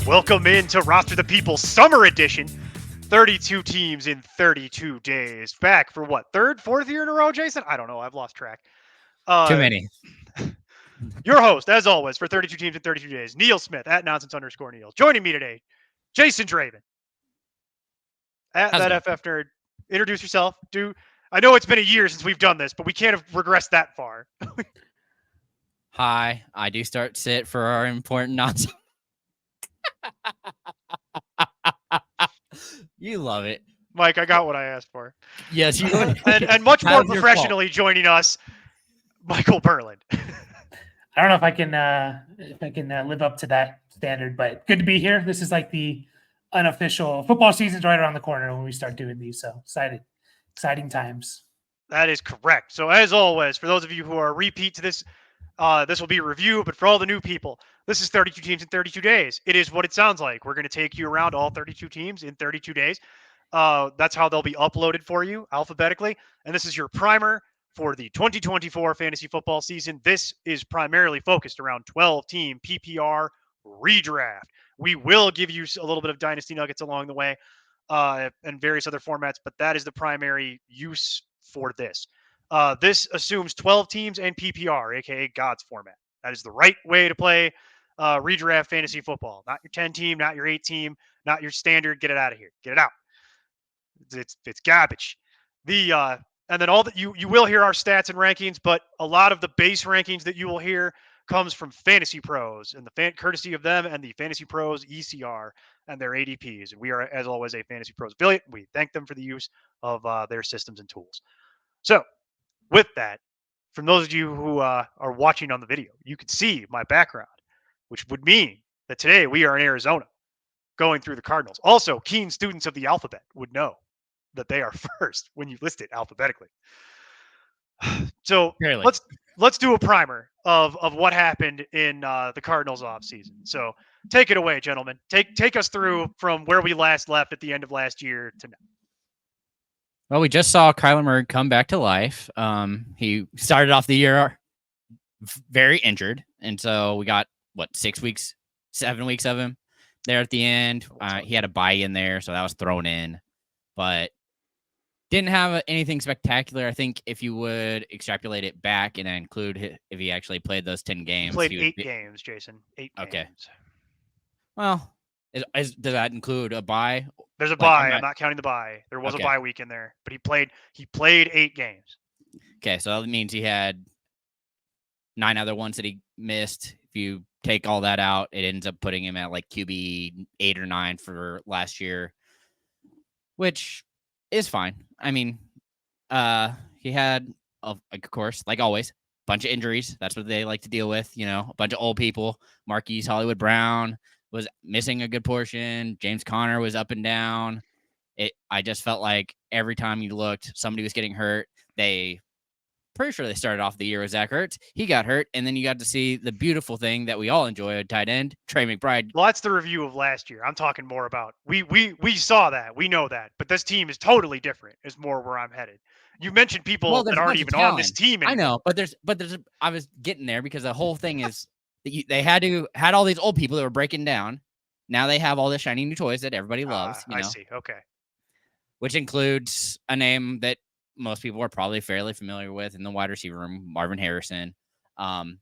Welcome into Roster the People Summer Edition. 32 teams in 32 days. Back for what, third, fourth year in a row, Jason? I don't know. I've lost track. Too many. Your host, as always, for 32 teams in 32 days, Neil Smith, at @nonsense_Neil. Joining me today, Jason Draven, at How's it that FF nerd. Introduce yourself. I know it's been a year since we've done this, but we can't have regressed that far. Hi, I do start sit for our important nonsense. You love it. Mike, I got what I asked for. Yes, you and much more professionally joining us, Michael Burland. I don't know if I can live up to that standard, but good to be here. This is like the unofficial football season's right around the corner when we start doing these. So exciting times. That is correct. So as always, for those of you who are repeat to this, this will be a review, but for all the new people, this is 32 teams in 32 days. It is what it sounds like. We're going to take you around all 32 teams in 32 days. That's how they'll be uploaded for you alphabetically. And this is your primer for the 2024 fantasy football season. This is primarily focused around 12-team PPR redraft. We will give you a little bit of dynasty nuggets along the way and various other formats, but that is the primary use for this. This assumes 12 teams and PPR, aka God's format. That is the right way to play redraft fantasy football. Not your 10 team, not your 8 team, not your standard. Get it out of here. Get it out. It's garbage. And then all that you will hear our stats and rankings, but a lot of the base rankings that you will hear comes from Fantasy Pros and the courtesy of them and the Fantasy Pros ECR and their ADPs. And we are, as always, a Fantasy Pros affiliate. We thank them for the use of their systems and tools. So, with that, from those of you who are watching on the video, you can see my background, which would mean that today we are in Arizona going through the Cardinals. Also, keen students of the alphabet would know that they are first when you list it alphabetically. So Clearly. let's do a primer of what happened in the Cardinals offseason. So take it away, gentlemen. Take us through from where we last left at the end of last year to now. Well, we just saw Kyler Murray come back to life. He started off the year very injured, and so we got 7 weeks of him there at the end. He had a bye in there, so that was thrown in, but didn't have anything spectacular. I think if you would extrapolate it back and include if he actually played those 10 games. He played 8 games, Jason. 8 games. Okay. Well, does that include a bye? There's a bye. I'm not counting the bye. There was a bye week in there, but he played 8 games. Okay, so that means he had 9 other ones that he missed. If you take all that out, it ends up putting him at like QB 8 or 9 for last year, which is fine. I mean, he had, of course, like always, a bunch of injuries. That's what they like to deal with. You know, a bunch of old people. Marquise Hollywood Brown was missing a good portion. James Conner was up and down. I just felt like every time you looked, somebody was getting hurt. Pretty sure they started off the year with Zach Ertz. He got hurt, and then you got to see the beautiful thing that we all enjoy at tight end, Trey McBride. Well, that's the review of last year. I'm talking more about we saw that. We know that. But this team is totally different, is more where I'm headed. You mentioned people that aren't even on this team anymore. I know, but there's I was getting there because the whole thing is they had all these old people that were breaking down. Now they have all the shiny new toys that everybody loves. I see. Okay. Which includes a name that most people are probably fairly familiar with in the wide receiver room, Marvin Harrison. And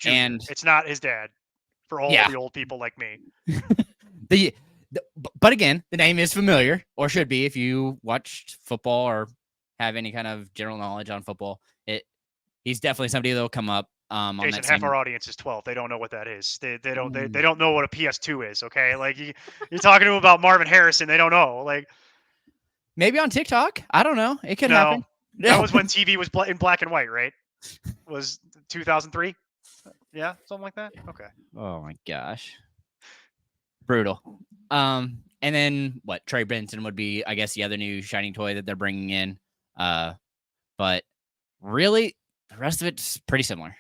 it's not his dad for all the old people like me. But again, the name is familiar, or should be if you watched football or have any kind of general knowledge on football. He's definitely somebody that will come up. Jason, half our audience is 12. They don't know what that is. They don't know what a PS2 is. Okay, like you're talking to them about Marvin Harrison. They don't know. Like maybe on TikTok. I don't know. It could happen. That was when TV was in black and white, right? Was 2003? Yeah, something like that. Okay. Oh my gosh, brutal. And then Trey Benson would be, I guess, the other new shining toy that they're bringing in. But really, the rest of it's pretty similar.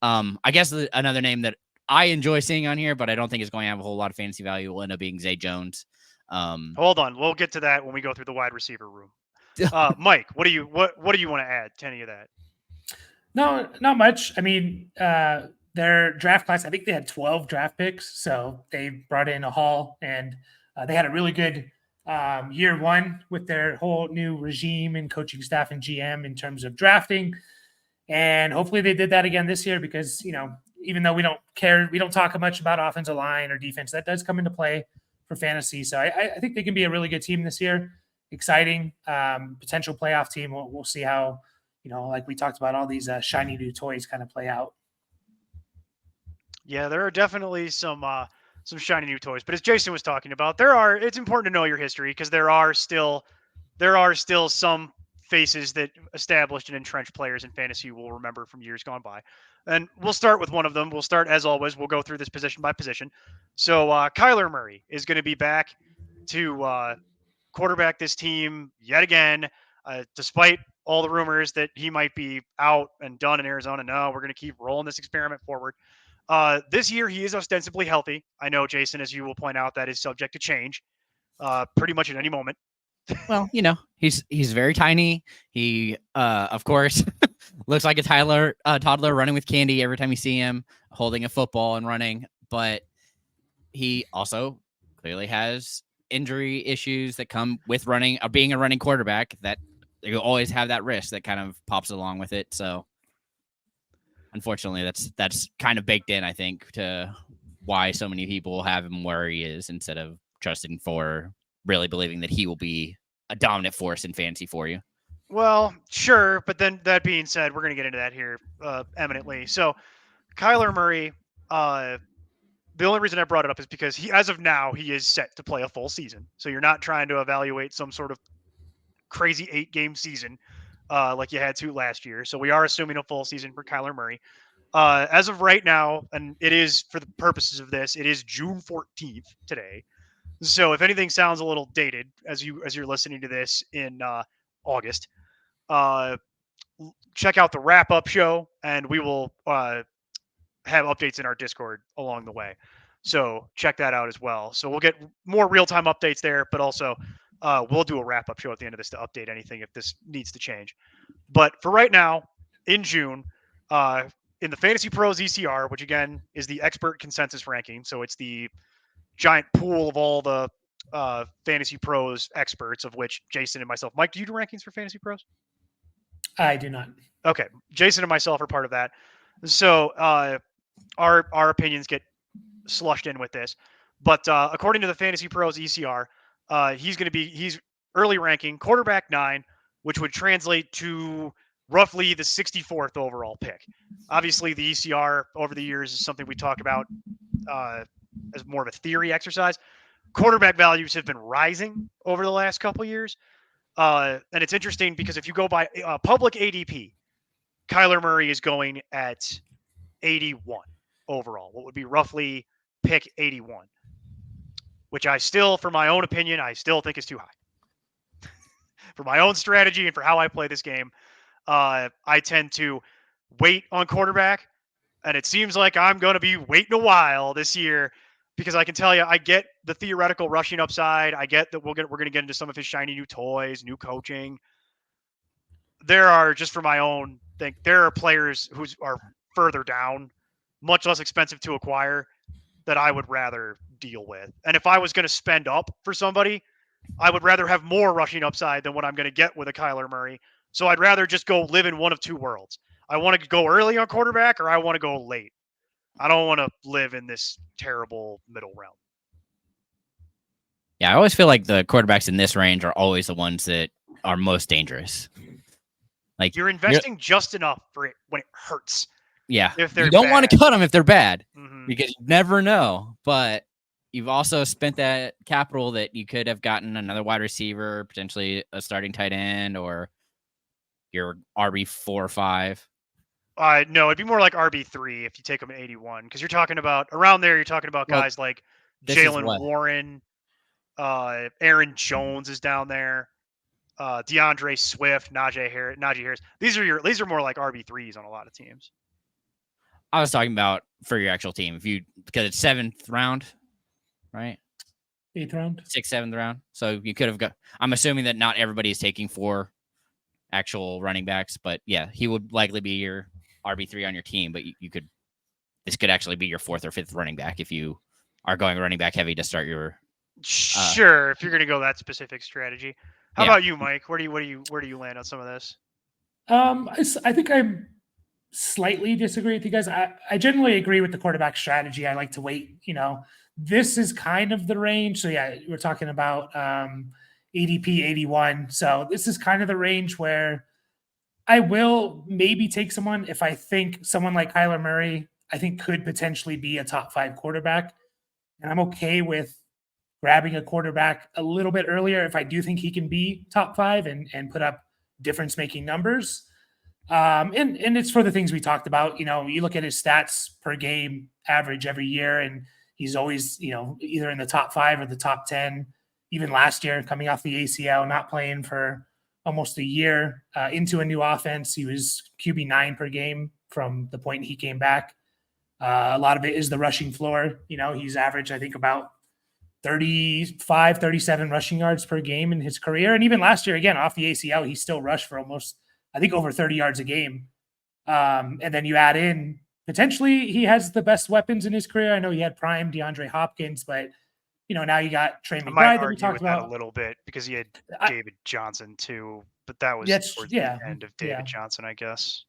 I guess another name that I enjoy seeing on here, but I don't think is going to have a whole lot of fantasy value, will end up being Zay Jones. Hold on, we'll get to that when we go through the wide receiver room. Mike, what do you want to add to any of that? No, not much. I mean, their draft class, I think they had 12 draft picks. So they brought in a haul, and they had a really good year one with their whole new regime and coaching staff and GM in terms of drafting. And hopefully they did that again this year because, even though we don't talk much about offensive line or defense, that does come into play for fantasy. So I think they can be a really good team this year. Exciting, potential playoff team. We'll see how, like we talked about, all these shiny new toys kind of play out. Yeah, there are definitely some shiny new toys. But as Jason was talking about, it's important to know your history because there are still some faces that established and entrenched players in fantasy will remember from years gone by. And we'll start with one of them. We'll start, as always, we'll go through this position by position. So Kyler Murray is going to be back to quarterback this team yet again, despite all the rumors that he might be out and done in Arizona. No, we're going to keep rolling this experiment forward. This year, he is ostensibly healthy. I know, Jason, as you will point out, that is subject to change pretty much at any moment. Well, he's very tiny. He, of course, looks like a toddler running with candy every time you see him holding a football and running. But he also clearly has injury issues that come with being a running quarterback. That you always have that risk that kind of pops along with it. So, unfortunately, that's kind of baked in, I think, to why so many people have him where he is instead of trusting for really believing that he will be a dominant force in fantasy for you. Well, sure, but then that being said, we're going to get into that here eminently. So, Kyler Murray, the only reason I brought it up is because as of now, he is set to play a full season. So you're not trying to evaluate some sort of crazy 8-game season like you had to last year. So we are assuming a full season for Kyler Murray. As of right now, and it is for the purposes of this, it is June 14th today. So if anything sounds a little dated as you're listening to this in August, check out the wrap up show, and we will have updates in our Discord along the way. So check that out as well. So we'll get more real time updates there, but also we'll do a wrap up show at the end of this to update anything if this needs to change. But for right now, in June, in the Fantasy Pros ECR, which again is the expert consensus ranking, so it's the giant pool of all the Fantasy Pros experts, of which Jason and myself. Mike, do you do rankings for Fantasy Pros? I do not. Okay, Jason and myself are part of that. So our opinions get slushed in with this, but according to the Fantasy Pros ECR, he's early ranking quarterback 9, which would translate to roughly the 64th overall pick. Obviously, the ECR over the years is something we talk about as more of a theory exercise. Quarterback values have been rising over the last couple of years. And it's interesting because if you go by public ADP, Kyler Murray is going at 81 overall, what would be roughly pick 81, which for my own opinion, I still think is too high. For my own strategy and for how I play this game, I tend to wait on quarterback, and it seems like I'm going to be waiting a while this year because I can tell you I get the theoretical rushing upside. I get that we're going to get into some of his shiny new toys, new coaching. There are, just for my own thing, there are players who are further down, much less expensive to acquire, that I would rather deal with. And if I was going to spend up for somebody, I would rather have more rushing upside than what I'm going to get with a Kyler Murray. So I'd rather just go live in one of two worlds. I want to go early on quarterback, or I want to go late. I don't want to live in this terrible middle realm. Yeah, I always feel like the quarterbacks in this range are always the ones that are most dangerous. Like you're investing just enough for it when it hurts. Yeah, if they're you don't bad. want to cut them if they're bad, Mm-hmm. because you never know. But you've also spent that capital that you could have gotten another wide receiver, potentially a starting tight end, or your RB4 or 5. No, it'd be more like RB3 if you take them at 81, because you're talking about around there. You're talking about guys like Jalen Warren, Aaron Jones is down there, DeAndre Swift, Najee Harris. These are more like RB3s on a lot of teams. I was talking about for your actual team, because it's 7th round, right? 8th round, 6th, 7th round. So you could have got. I'm assuming that not everybody is taking 4 actual running backs, but yeah, he would likely be your RB3 on your team. But you could this could actually be your fourth or fifth running back if you are going running back heavy to start your. Sure, if you're going to go that specific strategy. How about you, Mike? Where do you land on some of this? I think I'm slightly disagree with you guys. I generally agree with the quarterback strategy. I like to wait. This is kind of the range. So yeah, we're talking about ADP 81. So this is kind of the range where I will maybe take someone if I think someone like Kyler Murray, I think could potentially be a top 5 quarterback. And I'm okay with grabbing a quarterback a little bit earlier if I do think he can be top 5 and put up difference-making numbers. And it's for the things we talked about. You look at his stats per game average every year, and he's always, either in the top 5 or the top 10. Even last year, coming off the ACL, not playing for almost a year into a new offense, he was QB9 per game from the point he came back. A lot of it is the rushing floor. He's averaged, I think, about 35, 37 rushing yards per game in his career. And even last year, again, off the ACL, he still rushed for almost, I think, over 30 yards a game. And then you add in, potentially, he has the best weapons in his career. I know he had prime DeAndre Hopkins, but, now you got Trey McBride that we talked about. That a little bit because he had David Johnson, too. But that was towards the end of David Johnson, I guess.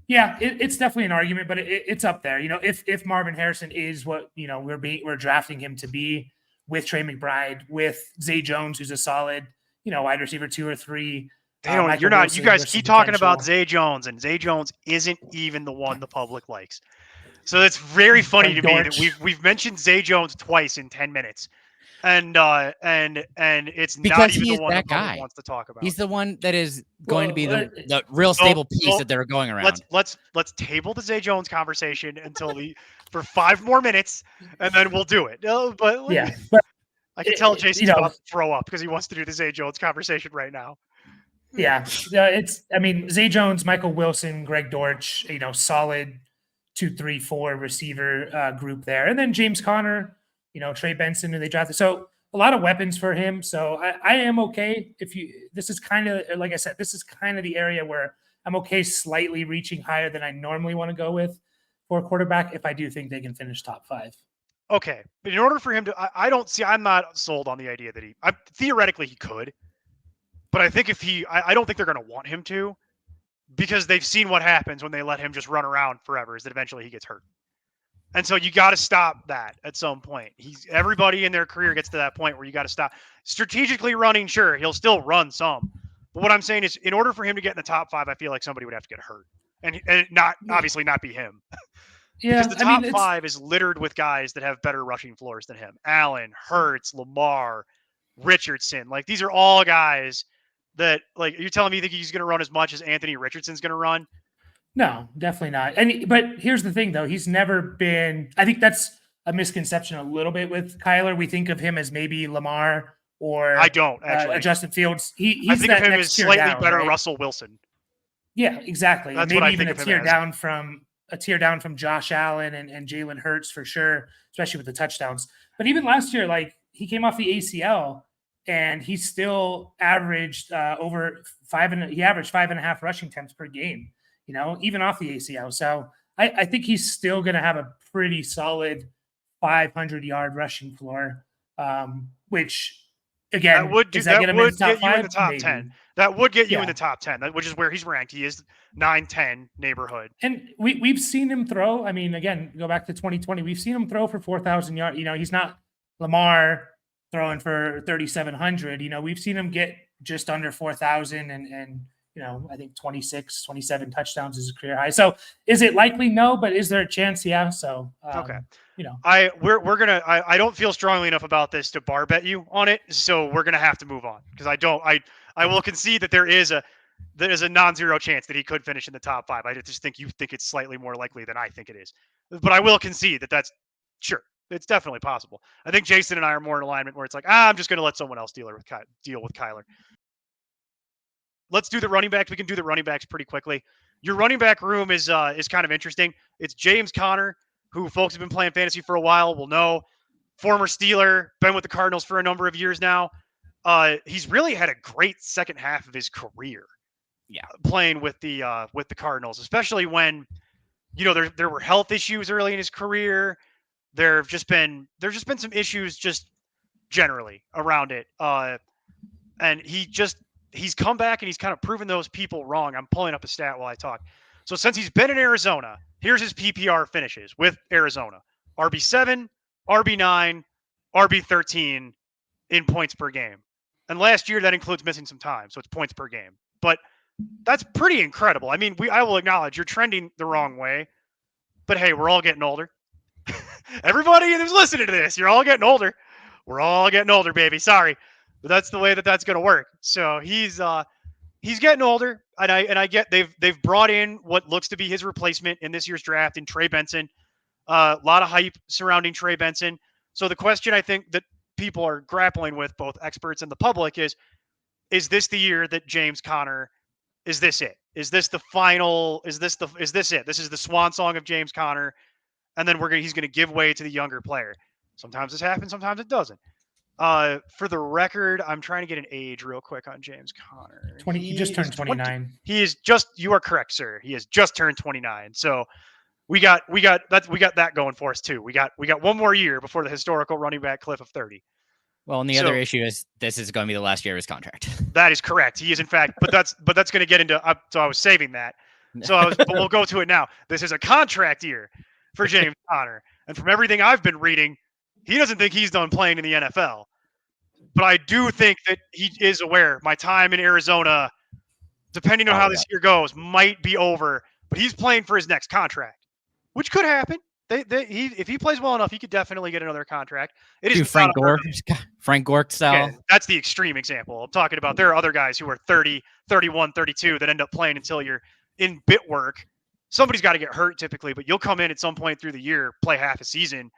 Yeah, it's definitely an argument, but it's up there. If Marvin Harrison is what, we're drafting him to be, with Trey McBride, with Zay Jones, who's a solid, wide receiver 2 or 3. You guys keep talking about Zay Jones, and Zay Jones isn't even the one the public likes. So it's very funny to me that we've mentioned Zay Jones twice in 10 minutes. And it's because not even the one the public wants to talk about. He's the one that is going to be the real stable piece that they're going around. Let's table the Zay Jones conversation for 5 more minutes, and then we'll do it. But I can tell Jason's about to throw up because he wants to do the Zay Jones conversation right now. Yeah, Zay Jones, Michael Wilson, Greg Dortch, solid 2, 3, 4 receiver group there, and then James Conner. Trey Benson, who they drafted. So a lot of weapons for him. So I am okay this is kind of, like I said, this is kind of the area where I'm okay slightly reaching higher than I normally want to go with for a quarterback if I do think they can finish top 5. Okay. But in order for him to, I'm not sold on the idea that theoretically he could, but I think I don't think they're going to want him to, because they've seen what happens when they let him just run around forever, is that eventually he gets hurt. And so you got to stop that at some point. Everybody in their career gets to that point where you got to stop. Strategically running, sure, he'll still run some. But what I'm saying is, in order for him to get in the top 5, I feel like somebody would have to get hurt, and obviously not be him. Yeah, because the top 5 is littered with guys that have better rushing floors than him. Allen, Hurts, Lamar, Richardson. Like, these are all guys that, like, you're telling me you think he's going to run as much as Anthony Richardson's going to run? No, definitely not. But here's the thing, though. He's never been – I think that's a misconception a little bit with Kyler. We think of him as maybe Lamar or – I don't, actually. Justin Fields. I think of him as slightly better Russell Wilson. Yeah, exactly. That's maybe what I even think a tier down from Josh Allen and Jalen Hurts for sure, especially with the touchdowns. But even last year, like, he came off the ACL and he still averaged over 5.5 rushing attempts per game. Even off the ACL. So I think he's still going to have a pretty solid 500-yard rushing floor, which, again, get you in the top 10. That would get you in the top 10, which is where he's ranked. He is 9-10 neighborhood. And we've seen him throw. I mean, again, go back to 2020. We've seen him throw for 4,000 yards. He's not Lamar throwing for 3,700. We've seen him get just under 4,000 and I think 26, 27 touchdowns is a career high. So is it likely? No, but is there a chance? Yeah. So, okay. I don't feel strongly enough about this to bar bet you on it. So we're going to have to move on, because I will concede that there is a non-zero chance that he could finish in the top 5. I just think you think it's slightly more likely than I think it is, but I will concede that that's sure. It's definitely possible. I think Jason and I are more in alignment where it's like, I'm just going to let someone else deal with Kyler. Let's do the running backs. We can do the running backs pretty quickly. Your running back room is kind of interesting. It's James Conner, who folks have been playing fantasy for a while will know. Former Steeler, been with the Cardinals for a number of years now. He's really had a great second half of his career. Yeah, playing with the Cardinals, especially when there were health issues early in his career. There've just been some issues just generally around it. And he's come back and he's kind of proven those people wrong. I'm pulling up a stat while I talk. So since he's been in Arizona, here's his PPR finishes with Arizona: RB7, RB9, RB13 in points per game. And last year that includes missing some time, so it's points per game. But that's pretty incredible. I mean, I will acknowledge you're trending the wrong way, but hey, we're all getting older. Everybody who's listening to this, you're all getting older. We're all getting older, baby. Sorry, but that's the way that's going to work. So he's getting older, and I get they've brought in what looks to be his replacement in this year's draft in Trey Benson. A lot of hype surrounding Trey Benson. So the question I think that people are grappling with, both experts and the public, is this the year that James Conner? Is this it? Is this the final? Is this it? This is the swan song of James Conner, and then he's gonna give way to the younger player. Sometimes this happens, sometimes it doesn't. For the record, I'm trying to get an age real quick on James Conner. 20. He just turned 29. You are correct, sir. He has just turned 29. So we got that going for us too. We got one more year before the historical running back cliff of 30. Well, and the other issue is this is going to be the last year of his contract. That is correct. He is, in fact, but that's going to get into. So I was saving that. But we'll go to it now. This is a contract year for James Conner, and from everything I've been reading, he doesn't think he's done playing in the NFL. But I do think that he is aware. My time in Arizona, depending on how this year goes, might be over. But he's playing for his next contract, which could happen. If he plays well enough, he could definitely get another contract. It is Frank Gore style. Yeah, that's the extreme example. I'm talking about there are other guys who are 30, 31, 32 that end up playing until you're in bit work. Somebody's got to get hurt typically, but you'll come in at some point through the year, play half a season,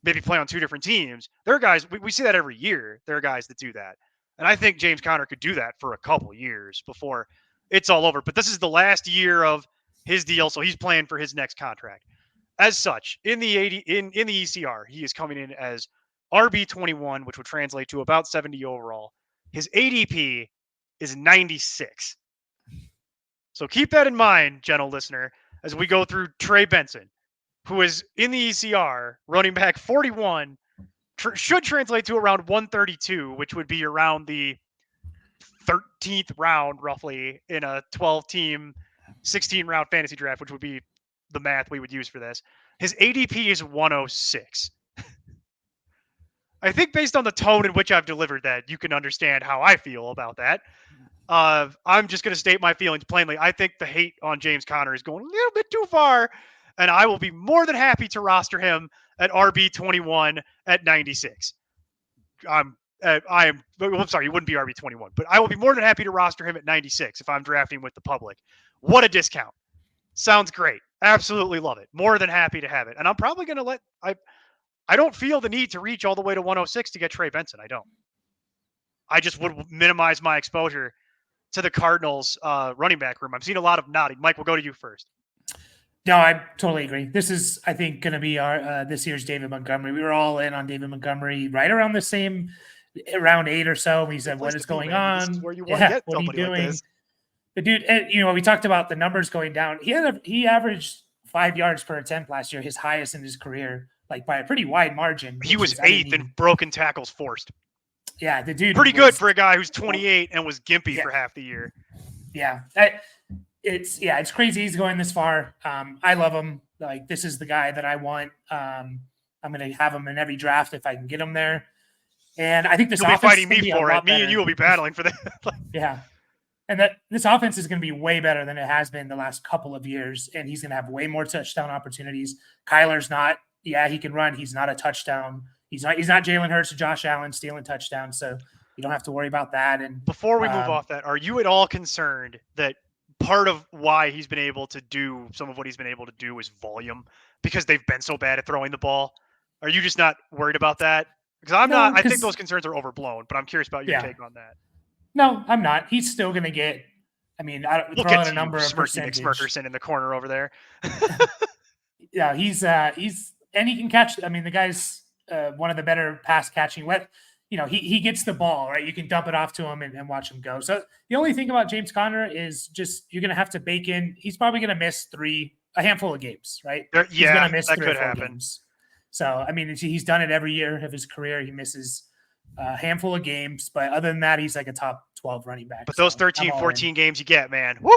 maybe play on two different teams. There are guys, we see that every year. There are guys that do that. And I think James Conner could do that for a couple years before it's all over. But this is the last year of his deal, so he's playing for his next contract. As such, in the ECR, he is coming in as RB21, which would translate to about 70 overall. His ADP is 96. So keep that in mind, gentle listener, as we go through Trey Benson, who is in the ECR, running back 41, should translate to around 132, which would be around the 13th round, roughly, in a 12-team, 16-round fantasy draft, which would be the math we would use for this. His ADP is 106. I think based on the tone in which I've delivered that, you can understand how I feel about that. I'm just going to state my feelings plainly. I think the hate on James Conner is going a little bit too far, and I will be more than happy to roster him at RB21 at 96. I'm sorry, he wouldn't be RB21, but I will be more than happy to roster him at 96 if I'm drafting with the public. What a discount. Sounds great. Absolutely love it. More than happy to have it. And I'm probably going to I don't feel the need to reach all the way to 106 to get Trey Benson. I don't. I just would minimize my exposure to the Cardinals running back room. I'm seeing a lot of nodding. Mike, we'll go to you first. No, I totally agree. This is, I think, going to be our this year's David Montgomery. We were all in on David Montgomery right around the same, around 8 or so. We said, what is going on? This is where you want to get what are you doing? Like this. The dude, we talked about the numbers going down. He averaged 5 yards per attempt last year, his highest in his career, like by a pretty wide margin. He was 8th in broken tackles forced. Yeah, the dude pretty good for a guy who's 28 and was gimpy for half the year. Yeah, it's crazy he's going this far. I love him. Like, this is the guy that I want. I'm going to have him in every draft if I can get him there. And I think this offense be fighting me for it. Me and you will be battling for that. Yeah. And that this offense is going to be way better than it has been the last couple of years. And he's going to have way more touchdown opportunities. Kyler's not, he can run. He's not a touchdown. He's not Jalen Hurts or Josh Allen stealing touchdowns. So you don't have to worry about that. And before we move off that, are you at all concerned that part of why he's been able to do some of what he's been able to do is volume, because they've been so bad at throwing the ball? Are you just not worried about that? Because I'm not. I think those concerns are overblown, but I'm curious about your take on that. No, I'm not. He's still going to get. I mean, look throw at out a number of percentage. Smirkerson in the corner over there. Yeah, he's and he can catch. I mean, the guy's one of the better pass catching. He gets the ball, right? You can dump it off to him and watch him go. So the only thing about James Conner is just you're going to have to bake in. He's probably going to miss 3 a handful of games, right? Yeah, He's going to miss that 3 or could 4 happen. games. So, I mean, he's done it every year of his career. He misses a handful of games, but other than that, he's like a top 12 running back. But those So 13, I'm all 14 in. games you get, man. Woo!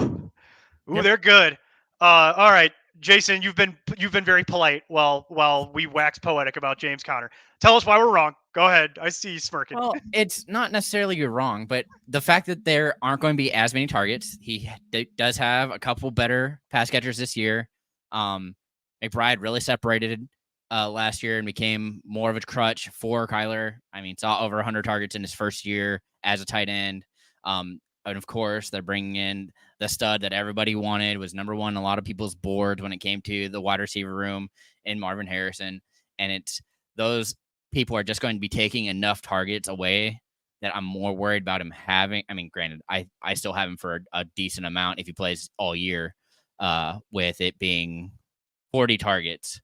Ooh, Yep. they're good. All right, Jason, you've been very polite while we wax poetic about James Conner. Tell us why we're wrong. Go ahead. I see you smirking. Well, it's not necessarily you're wrong, but the fact that there aren't going to be as many targets, he does have a couple better pass catchers this year. McBride really separated last year and became more of a crutch for Kyler. I mean, saw over 100 targets in his first year as a tight end. And of course, they're bringing in the stud that everybody wanted, was number one on a lot of people's boards when it came to the wide receiver room in Marvin Harrison. And it's those people are just going to be taking enough targets away that I'm more worried about him having. I mean, granted, I still have him for a decent amount if he plays all year, with it being 40 targets,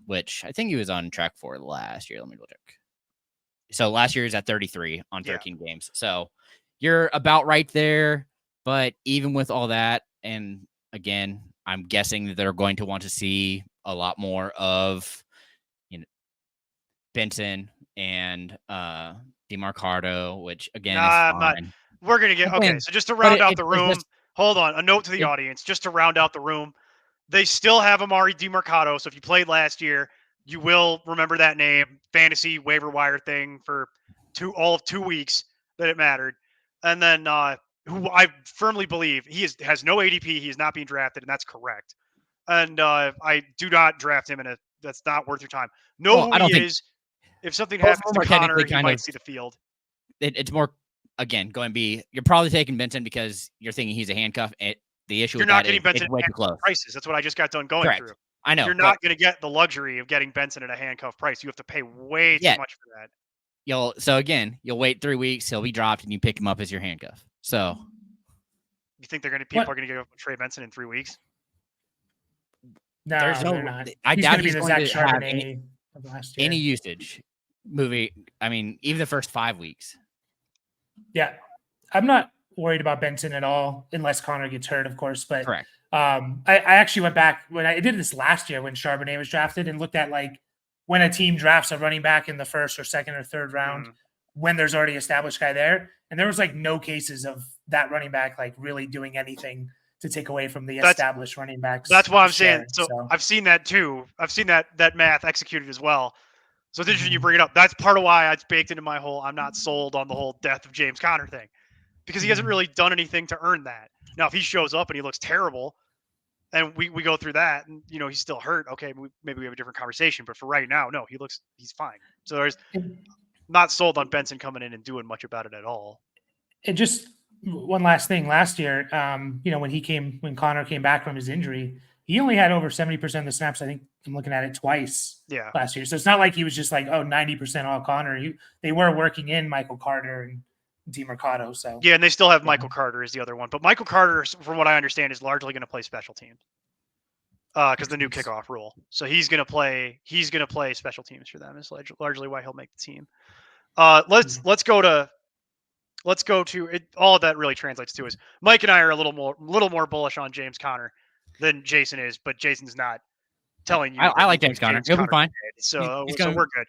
which I think he was on track for last year. Let me go check. So last year is at 33 on 13 games. So you're about right there. But even with all that, and again, I'm guessing that they're going to want to see a lot more of Benson and DeMarcado, which again is fine. We're gonna get okay. So just to round out the room, hold on. A note to the audience, just to round out the room. They still have Amari DeMarcado. So if you played last year, you will remember that name. Fantasy waiver wire thing for all of 2 weeks that it mattered. And then who I firmly believe has no ADP. He is not being drafted, and that's correct. And I do not draft him that's not worth your time. Know who he is. If something happens to Connor, he might see the field. It's more, again, going to be, you're probably taking Benson because you're thinking he's a handcuff. The issue you're with not that getting is Benson it's way too close. Prices. That's what I just got done going Correct. through. I know. You're not going to get the luxury of getting Benson at a handcuff price. You have to pay way too much for that. So again, you'll wait 3 weeks, he'll be dropped, and you pick him up as your handcuff. So you think people are going to go Trey Benson in 3 weeks? No, they're not. I doubt he's going to have any usage. I mean, even the first 5 weeks. Yeah, I'm not worried about Benson at all, unless Connor gets hurt, of course. But correct. I actually went back when I did this last year when Charbonnet was drafted and looked at like when a team drafts a running back in the first or second or third round when there's already established guy there, and there was like no cases of that running back like really doing anything to take away from the established running backs. That's why I'm saying. So I've seen that too. I've seen that math executed as well. So it's interesting you bring it up. That's part of why it's baked into my whole I'm not sold on the whole death of James Conner thing. Because he hasn't really done anything to earn that. Now, if he shows up and he looks terrible, and we go through that, and he's still hurt, okay, maybe we have a different conversation. But for right now, no, he's fine. So there's not sold on Benson coming in and doing much about it at all. And just one last thing, last year, when Connor came back from his injury, he only had over 70% of the snaps. I think I'm looking at it twice last year. So it's not like he was just like, 90% all Connor. They were working in Michael Carter and DeMarcado. So yeah, and they still have Michael Carter as the other one. But Michael Carter, from what I understand, is largely going to play special teams because the new kickoff rule. So he's going to play special teams for them. Is largely why he'll make the team. Let's go to it. All of that really translates to is Mike and I are a little more bullish on James Conner than Jason is, but Jason's not telling you. I like James Conner. He'll be fine. So we're good.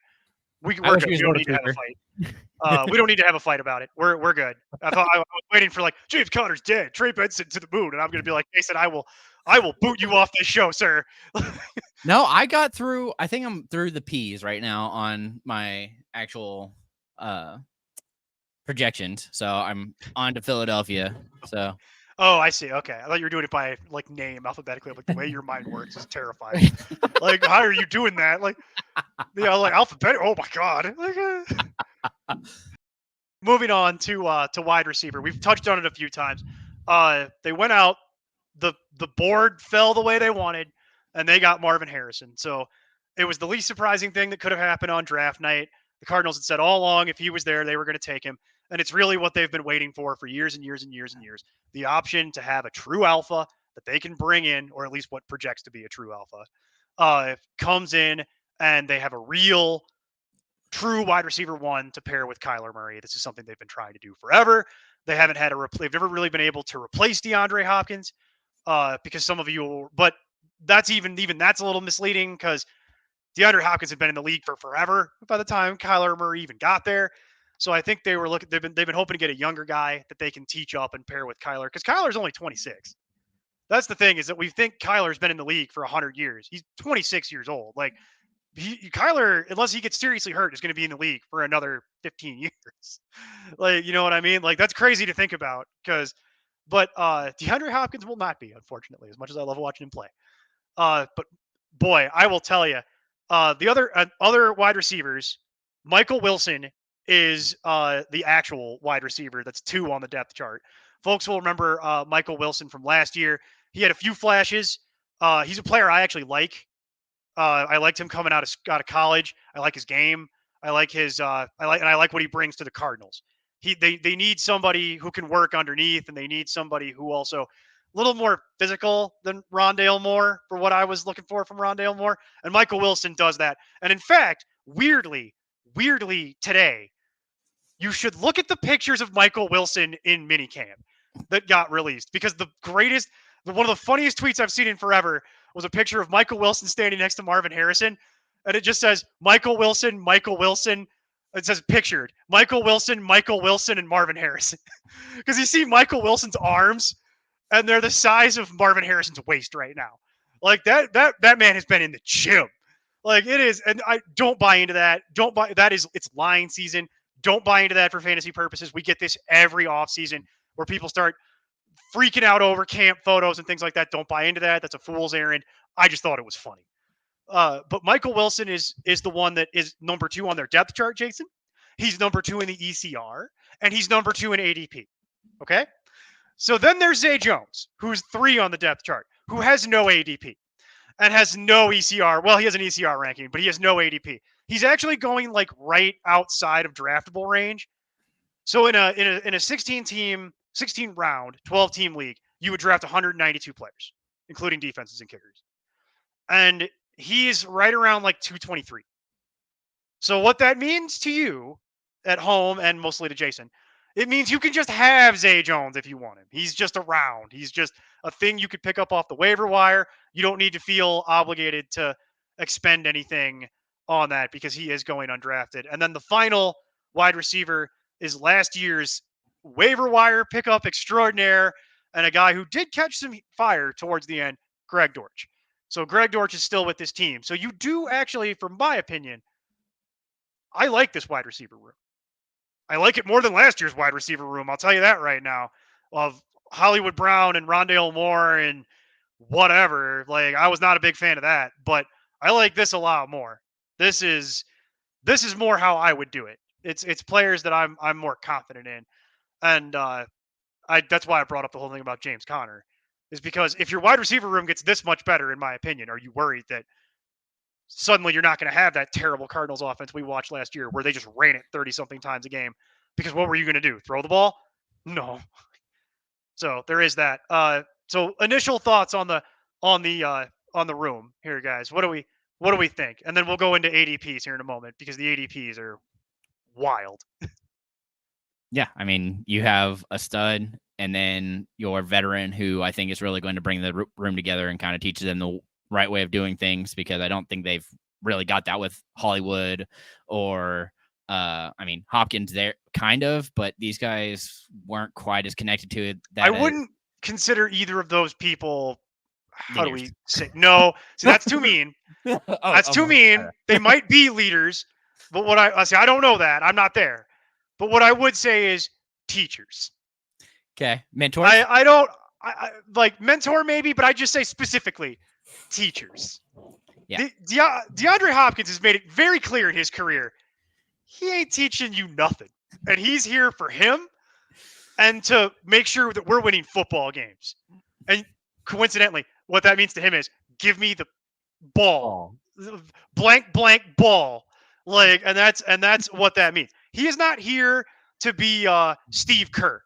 We're good. We don't need to have a fight. We don't need to have a fight about it. We're good. I was waiting for like James Conner's dead, Trey Benson to the moon, and I'm going to be like, Jason, I will boot you off this show, sir. No, I got through. I think I'm through the P's right now on my actual projections. So I'm on to Philadelphia. So. Oh, I see. Okay. I thought you were doing it by like name alphabetically. Like the way your mind works is terrifying. Like, how are you doing that? Like, like alphabetical. Oh my God. Like, moving on to wide receiver. We've touched on it a few times. They went out. The board fell the way they wanted, and they got Marvin Harrison. So it was the least surprising thing that could have happened on draft night. The Cardinals had said all along if he was there, they were going to take him. And it's really what they've been waiting for years and years and years and years. The option to have a true alpha that they can bring in, or at least what projects to be a true alpha, comes in, and they have a real, true wide receiver one to pair with Kyler Murray. This is something they've been trying to do forever. They haven't had they've never really been able to replace DeAndre Hopkins because some of you, but that's even that's a little misleading because DeAndre Hopkins had been in the league for forever by the time Kyler Murray even got there. So I think they were looking. They've been hoping to get a younger guy that they can teach up and pair with Kyler because Kyler's only 26. That's the thing is that we think Kyler's been in the league for 100 years. He's 26 years old. Like Kyler, unless he gets seriously hurt, is going to be in the league for another 15 years. Like, you know what I mean? Like that's crazy to think about but DeAndre Hopkins will not be, unfortunately, as much as I love watching him play. But boy, I will tell you, the other wide receivers, Michael Wilson is the actual wide receiver. That's 2 on the depth chart. Folks will remember Michael Wilson from last year. He had a few flashes. He's a player I actually like. I liked him coming out of college. I like his game. I like what he brings to the Cardinals. They need somebody who can work underneath, and they need somebody who also a little more physical than Rondale Moore for what I was looking for from Rondale Moore. And Michael Wilson does that. And in fact, weirdly today, you should look at the pictures of Michael Wilson in minicamp that got released because one of the funniest tweets I've seen in forever was a picture of Michael Wilson standing next to Marvin Harrison. And it just says Michael Wilson, Michael Wilson. It says pictured Michael Wilson, and Marvin Harrison. Because you see Michael Wilson's arms and they're the size of Marvin Harrison's waist right now. Like that man has been in the gym. Like it is. And I don't buy into that. It's line season. Don't buy into that for fantasy purposes. We get this every offseason where people start freaking out over camp photos and things like that. Don't buy into that. That's a fool's errand. I just thought it was funny. But Michael Wilson is the one that is number 2 on their depth chart, Jason. He's number 2 in the ECR, and he's number 2 in ADP. Okay? So then there's Zay Jones, who's 3 on the depth chart, who has no ADP and has no ECR. Well, he has an ECR ranking, but he has no ADP. He's actually going like right outside of draftable range. So in a 16 round, 12 team league, you would draft 192 players, including defenses and kickers. And he's right around like 223. So what that means to you at home and mostly to Jason, it means you can just have Zay Jones if you want him. He's just around. He's just a thing you could pick up off the waiver wire. You don't need to feel obligated to expend anything on that because he is going undrafted. And then the final wide receiver is last year's waiver wire pickup extraordinaire and a guy who did catch some fire towards the end, Greg Dortch. So Greg Dortch is still with this team. So you do actually, from my opinion, I like this wide receiver room. I like it more than last year's wide receiver room. I'll tell you that right now. Of Hollywood Brown and Rondale Moore and whatever. Like I was not a big fan of that, but I like this a lot more. This is more how I would do it. It's players that I'm more confident in, and that's why I brought up the whole thing about James Conner, is because if your wide receiver room gets this much better, in my opinion, are you worried that suddenly you're not going to have that terrible Cardinals offense we watched last year where they just ran it 30-something times a game? Because what were you going to do? Throw the ball? No. So there is that. So initial thoughts on the room here, guys. What do we think? And then we'll go into ADPs here in a moment because the ADPs are wild. Yeah, I mean, you have a stud and then your veteran who I think is really going to bring the room together and kind of teach them the right way of doing things, because I don't think they've really got that with Hollywood or Hopkins there kind of, but these guys weren't quite as connected to it. I wouldn't consider either of those people. How do we say no? See, that's too mean. That's too mean. They might be leaders, but I don't know that. I'm not there. But what I would say is teachers. Okay. Mentors? I like mentor maybe, but I just say specifically teachers. Yeah. DeAndre Hopkins has made it very clear in his career. He ain't teaching you nothing. And he's here for him and to make sure that we're winning football games. And coincidentally, what that means to him is give me the ball. Blank ball. Like, and that's what that means. He is not here to be Steve Kerr,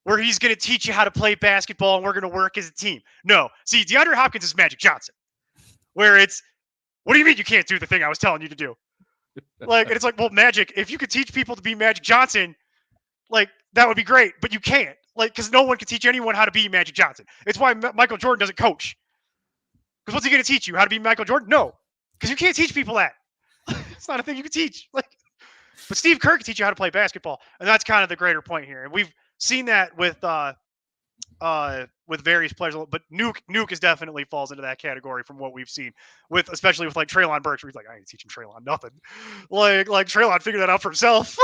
where he's going to teach you how to play basketball and we're going to work as a team. No. See, DeAndre Hopkins is Magic Johnson, where it's, what do you mean you can't do the thing I was telling you to do? Like, and it's like, well, Magic, if you could teach people to be Magic Johnson, like, that would be great, but you can't. Like, because no one can teach anyone how to be Magic Johnson. It's why Michael Jordan doesn't coach. Because what's he going to teach you? How to be Michael Jordan? No, because you can't teach people that. It's not a thing you can teach. Like, but Steve Kerr can teach you how to play basketball, and that's kind of the greater point here. And we've seen that with various players, but Nuke is definitely falls into that category from what we've seen with, especially with like Treylon Burks, where he's like, I ain't teaching Treylon nothing. Like Treylon figured that out for himself.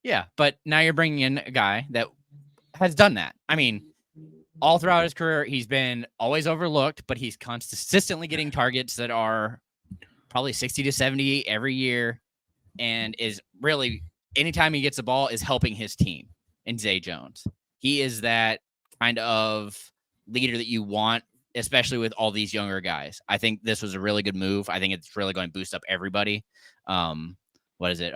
Yeah, but now you're bringing in a guy that has done that. I mean, all throughout his career, he's been always overlooked, but he's consistently getting targets that are probably 60 to 70 every year, and is really, anytime he gets the ball, is helping his team in Zay Jones. He is that kind of leader that you want, especially with all these younger guys. I think this was a really good move. I think it's really going to boost up everybody. What is it?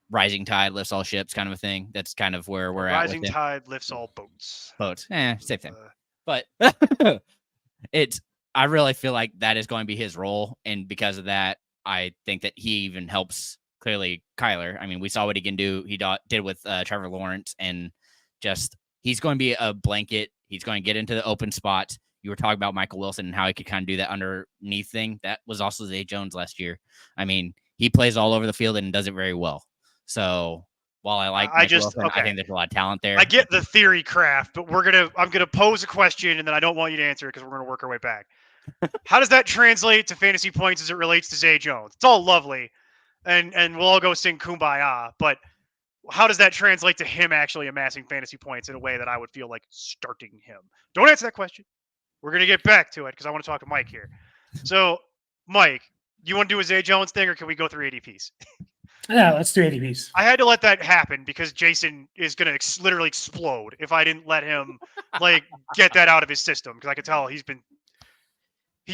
Rising tide lifts all ships kind of a thing. That's kind of where we're at. Rising tide lifts all boats. Same thing. But I really feel like that is going to be his role. And because of that, I think that he even helps clearly Kyler. I mean, we saw what he can do. He did with Trevor Lawrence, and just, he's going to be a blanket. He's going to get into the open spots. You were talking about Michael Wilson and how he could kind of do that underneath thing. That was also Zay Jones last year. I mean, he plays all over the field and does it very well. So while I like Wilson, I think there's a lot of talent there. I get the theory craft, but I'm gonna pose a question, and then I don't want you to answer it because we're gonna work our way back. How does that translate to fantasy points as it relates to Zay Jones? It's all lovely, and we'll all go sing Kumbaya, but how does that translate to him actually amassing fantasy points in a way that I would feel like starting him? Don't answer that question. We're gonna get back to it because I want to talk to Mike here. So, Mike, you want to do a Zay Jones thing, or can we go through ADPs? Yeah, let's do ADPs. I had to let that happen because Jason is going to literally explode if I didn't let him get that out of his system, because I could tell he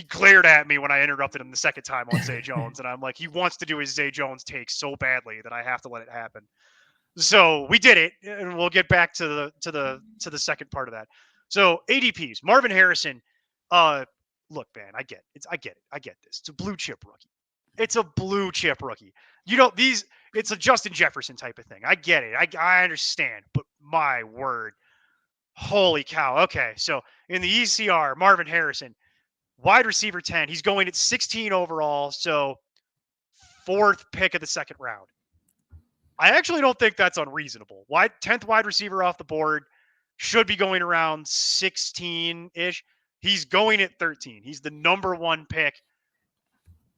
glared at me when I interrupted him the second time on Zay Jones, and I'm like, he wants to do his Zay Jones take so badly that I have to let it happen. So we did it, and we'll get back to the second part of that. So ADPs, Marvin Harrison. Look, man, I get it. I get this. It's a blue chip rookie. It's a Justin Jefferson type of thing. I get it. I understand, but my word, holy cow. Okay, so in the ECR, Marvin Harrison, wide receiver 10. He's going at 16 overall, so 4th pick of the second round. I actually don't think that's unreasonable. 10th wide receiver off the board, should be going around 16-ish. He's going at 13. He's the number 1 pick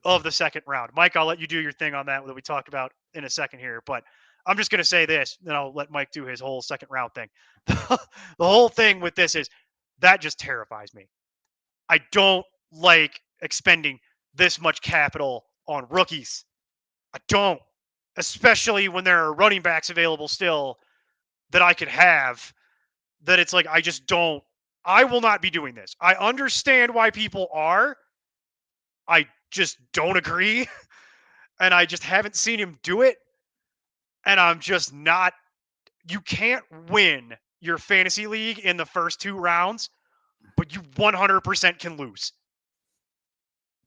of the second round. Mike, I'll let you do your thing on that we talked about in a second here, but I'm just going to say this, then I'll let Mike do his whole second round thing. The whole thing with this is that just terrifies me. I don't like expending this much capital on rookies. I don't, especially when there are running backs available still that I could have, that it's like, I just don't. I will not be doing this. I understand why people are. I just don't agree. And I just haven't seen him do it. And I'm just not. You can't win your fantasy league in the first 2 rounds, but you 100% can lose.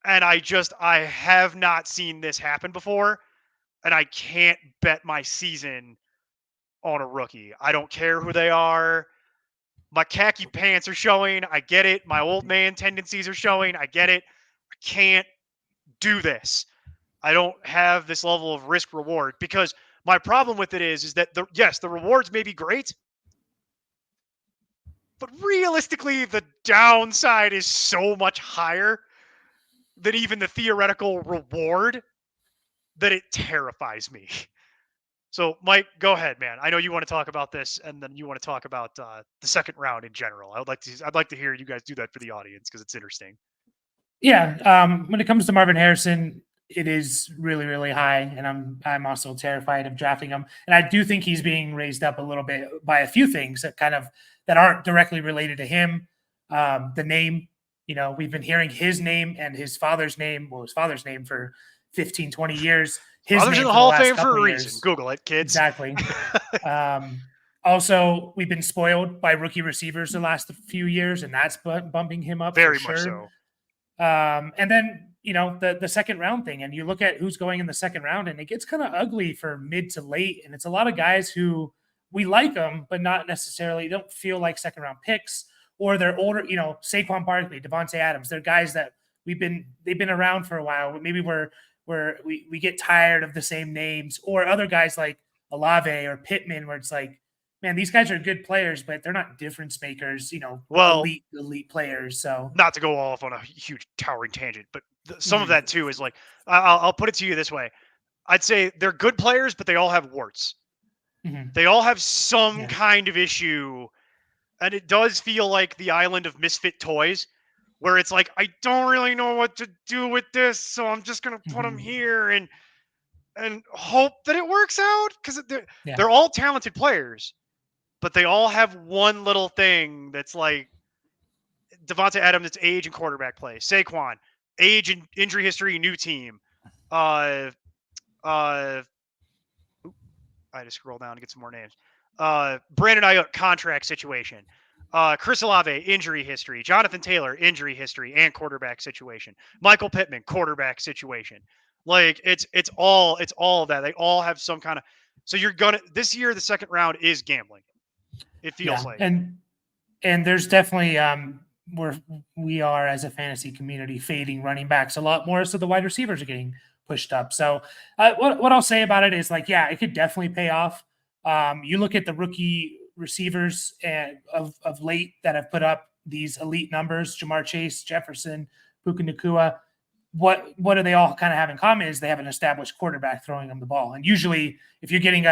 And I have not seen this happen before. And I can't bet my season on a rookie. I don't care who they are. My khaki pants are showing. I get it. My old man tendencies are showing. I get it. I can't do this. I don't have this level of risk reward, because my problem with it is that the rewards may be great, but realistically the downside is so much higher than even the theoretical reward that it terrifies me. So, Mike, go ahead, man. I know you want to talk about this, and then you want to talk about the second round in general. I'd like to hear you guys do that for the audience because it's interesting. Yeah, when it comes to Marvin Harrison, it is really, really high, and I'm also terrified of drafting him. And I do think he's being raised up a little bit by a few things that aren't directly related to him. The name, we've been hearing his name and his father's name for 15, 20 years. His Father's name in the Hall of Fame for a reason. Google it, kids. Exactly. Also, we've been spoiled by rookie receivers the last few years, and that's bumping him up. Very for much sure. so. And then, the second round thing, and you look at who's going in the second round, and it gets kind of ugly for mid to late. And it's a lot of guys who we like them, but not necessarily don't feel like second round picks, or they're older, Saquon Barkley, Devontae Adams. They're guys that they've been around for a while. Maybe we get tired of the same names, or other guys like Olave or Pittman, where it's like, man, these guys are good players, but they're not difference makers, Well, elite players. So not to go off on a huge towering tangent, but some of that too is like, I'll put it to you this way. I'd say they're good players, but they all have warts. They all have some kind of issue. And it does feel like the island of misfit toys, where it's like, I don't really know what to do with this, so I'm just going to put them here and hope that it works out. Because they're all talented players, but they all have one little thing that's like, Devontae Adams, it's age and quarterback play. Saquon, age and injury history, new team. I had to scroll down to get some more names. Brandon Ayuk, contract situation. Chris Olave, injury history. Jonathan Taylor, injury history and quarterback situation. Michael Pittman, quarterback situation. Like it's all of that. They all have some kind of. So this year the second round is gambling. It feels like. And there's definitely where we are as a fantasy community fading running backs a lot more, so the wide receivers are getting pushed up. So what I'll say about it is like, yeah, it could definitely pay off. You look at the rookie receivers of late that have put up these elite numbers: Jamar Chase, Jefferson, Puka Nacua. What do they all kind of have in common is they have an established quarterback throwing them the ball. And usually, if you're getting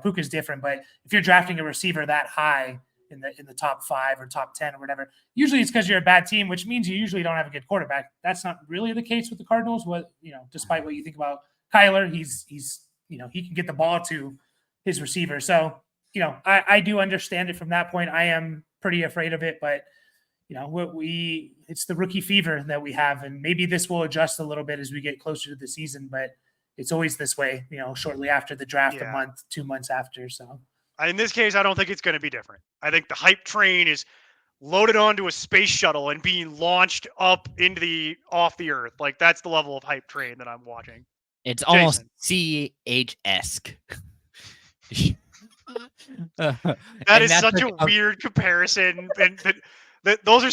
Puka's different, but if you're drafting a receiver that high in the top 5 or top 10 or whatever, usually it's because you're a bad team, which means you usually don't have a good quarterback. That's not really the case with the Cardinals. Despite what you think about Kyler, he's he can get the ball to his receiver. So, I do understand it from that point. I am pretty afraid of it, but it's the rookie fever that we have, and maybe this will adjust a little bit as we get closer to the season, but it's always this way, shortly after the draft, a month, 2 months after. So in this case, I don't think it's going to be different. I think the hype train is loaded onto a space shuttle and being launched up off the earth. Like that's the level of hype train that I'm watching. It's almost CH-esque. That is such a weird comparison, and that those are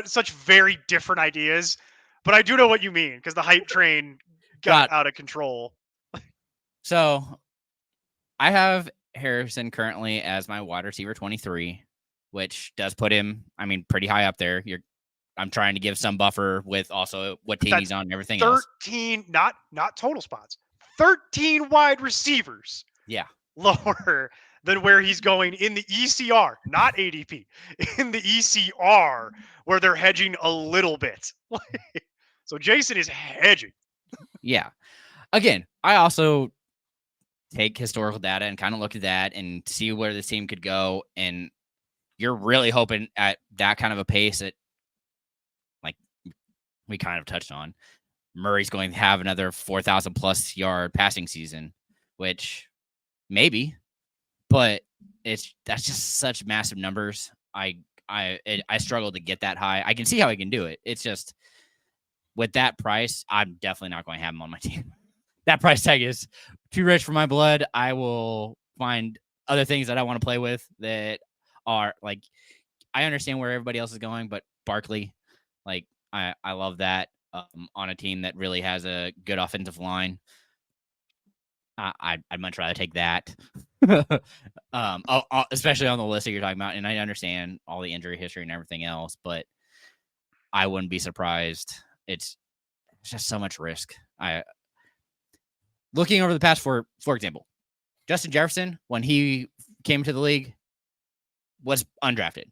such very different ideas. But I do know what you mean, because the hype train got out of control. So I have Harrison currently as my wide receiver 23, which does put him, pretty high up there. I'm trying to give some buffer with also what team he's on and everything 13, else. Not total spots. 13 wide receivers. Yeah. Lower than where he's going in the ECR, not ADP, in the ECR, where they're hedging a little bit. So Jason is hedging. Yeah. Again, I also take historical data and kind of look at that and see where this team could go. And you're really hoping at that kind of a pace that, like we kind of touched on, Murray's going to have another 4,000 plus yard passing season, which maybe, but that's just such massive numbers. I struggle to get that high. I can see how he can do it. It's just with that price, I'm definitely not going to have him on my team. That price tag is too rich for my blood. I will find other things that I want to play with that are like, I understand where everybody else is going, but Barkley, like I love that on a team that really has a good offensive line. I'd much rather take that, especially on the list that you're talking about. And I understand all the injury history and everything else, but I wouldn't be surprised. It's just so much risk. Looking over the past, for example, Justin Jefferson, when he came to the league, was undrafted.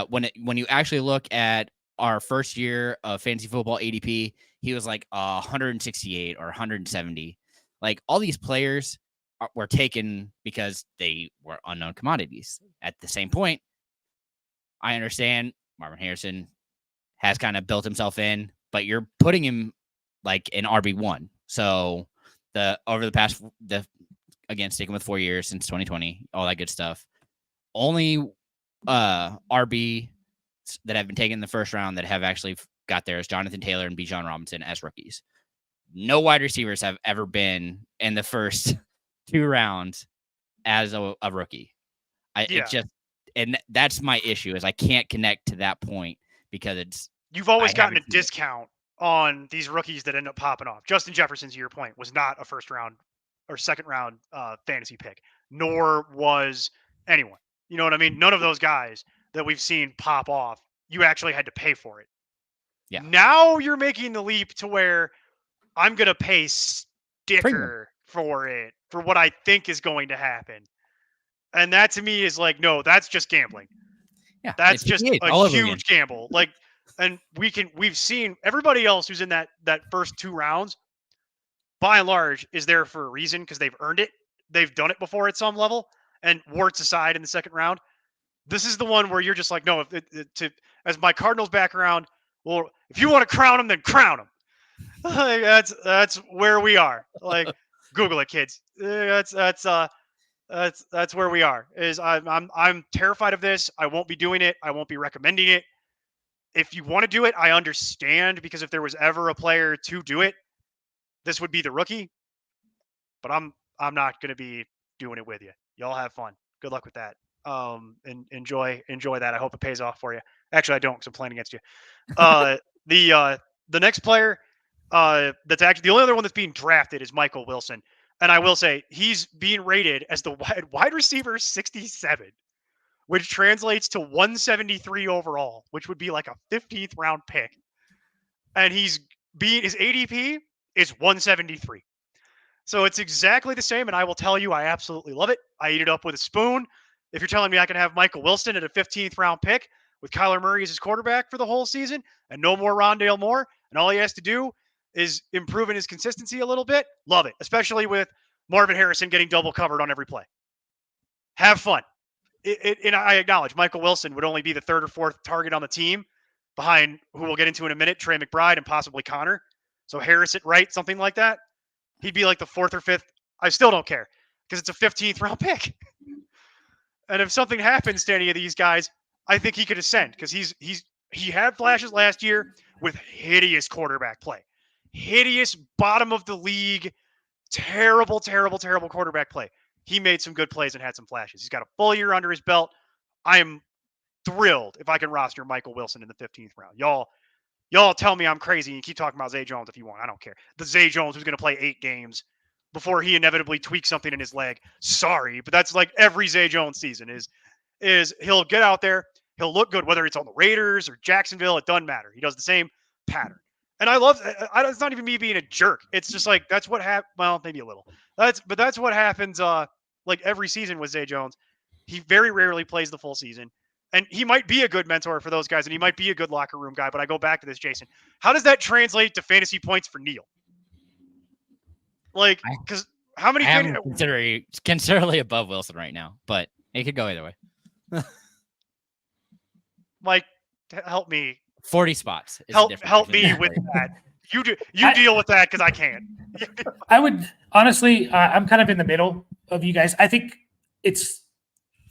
When you actually look at our first year of fantasy football ADP, he was like 168 or 170. Like all these players were taken because they were unknown commodities. At the same point, I understand Marvin Harrison has kind of built himself in, but you're putting him like an RB1. So over the past, again, sticking with 4 years since 2020, all that good stuff. Only RB that have been taken in the first round that have actually got there is Jonathan Taylor and Bijan Robinson as rookies. No wide receivers have ever been in the first 2 rounds as a rookie. and that's my issue is I can't connect to that point because you've always I gotten a haven't seen it. discount on these rookies that end up popping off. Justin Jefferson, to your point, was not a first round or second round fantasy pick, nor was anyone. You know what I mean? None of those guys that we've seen pop off, you actually had to pay for it. Yeah. Now you're making the leap to where I'm going to pay sticker Premium. for it, for what I think is going to happen. And that to me is like, no, that's just gambling. Yeah, That's it's just PGA a all over again. huge gamble. Like, and we've seen everybody else who's in that first 2 rounds, by and large, is there for a reason because they've earned it. They've done it before at some level. And warts aside in the second round, this is the one where you're just like, no, as my Cardinals background, well, if you want to crown them, then crown them. Like, that's where we are. Like, Google it, kids. That's where we are. Is I'm terrified of this. I won't be doing it. I won't be recommending it. If you want to do it, I understand, because if there was ever a player to do it, this would be the rookie. But I'm not going to be doing it with you. Y'all have fun. Good luck with that. And enjoy that. I hope it pays off for you. Actually, I don't, because I'm playing against you. The next player that's actually the only other one that's being drafted is Michael Wilson. And I will say he's being rated as the wide receiver 67, which translates to 173 overall, which would be like a 15th round pick. And his ADP is 173. So it's exactly the same. And I will tell you, I absolutely love it. I eat it up with a spoon. If you're telling me I can have Michael Wilson at a 15th round pick with Kyler Murray as his quarterback for the whole season and no more Rondale Moore, and all he has to do is improve in his consistency a little bit, love it. Especially with Marvin Harrison getting double covered on every play. Have fun. And I acknowledge Michael Wilson would only be the 3rd or 4th target on the team behind who we'll get into in a minute, Trey McBride and possibly Connor. So Harrison, right? Something like that. He'd be like the 4th or 5th. I still don't care because it's a 15th round pick. And if something happens to any of these guys, I think he could ascend because he had flashes last year with hideous quarterback play. Hideous, bottom of the league, terrible quarterback play. He made some good plays and had some flashes. He's got a full year under his belt. I am thrilled if I can roster Michael Wilson in the 15th round. Y'all tell me I'm crazy and keep talking about Zay Jones if you want. I don't care. The Zay Jones who's going to play 8 games before he inevitably tweaks something in his leg. Sorry, but that's like every Zay Jones season is he'll get out there, he'll look good, whether it's on the Raiders or Jacksonville, it doesn't matter. He does the same pattern. And it's not even me being a jerk. It's just like, that's what happened. Well, maybe a little. That's what happens like every season with Zay Jones. He very rarely plays the full season. And he might be a good mentor for those guys, and he might be a good locker room guy. But I go back to this, Jason. How does that translate to fantasy points for Neil? Like, because how many? I'm considerably above Wilson right now, but it could go either way. Mike, help me. 40 spots. Help me with that. You deal with that because I can't. I would honestly, I'm kind of in the middle of you guys. I think it's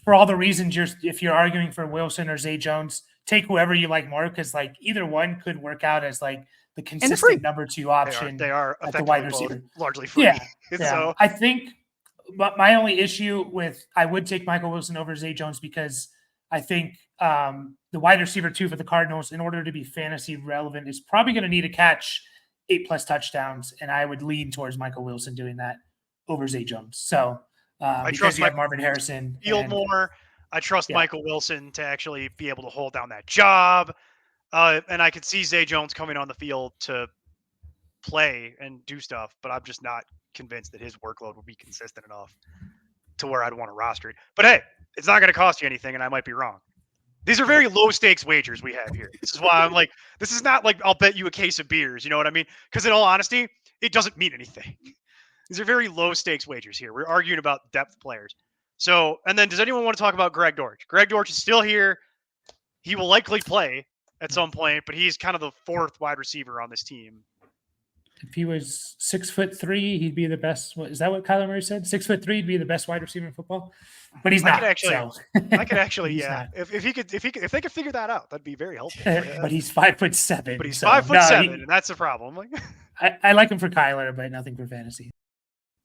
for all the reasons if you're arguing for Wilson or Zay Jones, take whoever you like more, because like either one could work out as like the consistent number 2 option. They are at the wide receiver, largely free. Yeah. So I think my only issue I would take Michael Wilson over Zay Jones because I think the wide receiver 2 for the Cardinals, in order to be fantasy relevant, is probably going to need to catch 8+ touchdowns, and I would lean towards Michael Wilson doing that over Zay Jones. So I trust Marvin Harrison field more. I trust Michael Wilson to actually be able to hold down that job. And I could see Zay Jones coming on the field to play and do stuff, but I'm just not convinced that his workload would be consistent enough to where I'd want to roster it. But hey, it's not going to cost you anything, and I might be wrong. These are very low stakes wagers we have here. This is why I'm like, this is not like I'll bet you a case of beers. You know what I mean? Because in all honesty, it doesn't mean anything. These are very low stakes wagers here. We're arguing about depth players. So, and then does anyone want to talk about Greg Dortch? Greg Dortch is still here. He will likely play at some point, but he's kind of the 4th wide receiver on this team. If he was 6'3", he'd be the best. Is that what Kyler Murray said? 6'3", he'd be the best wide receiver in football. But he's not. I could actually, yeah. If they could figure that out, that'd be very helpful. But he's 5'7". But he's 5'7", and that's the problem. I like him for Kyler, but nothing for fantasy.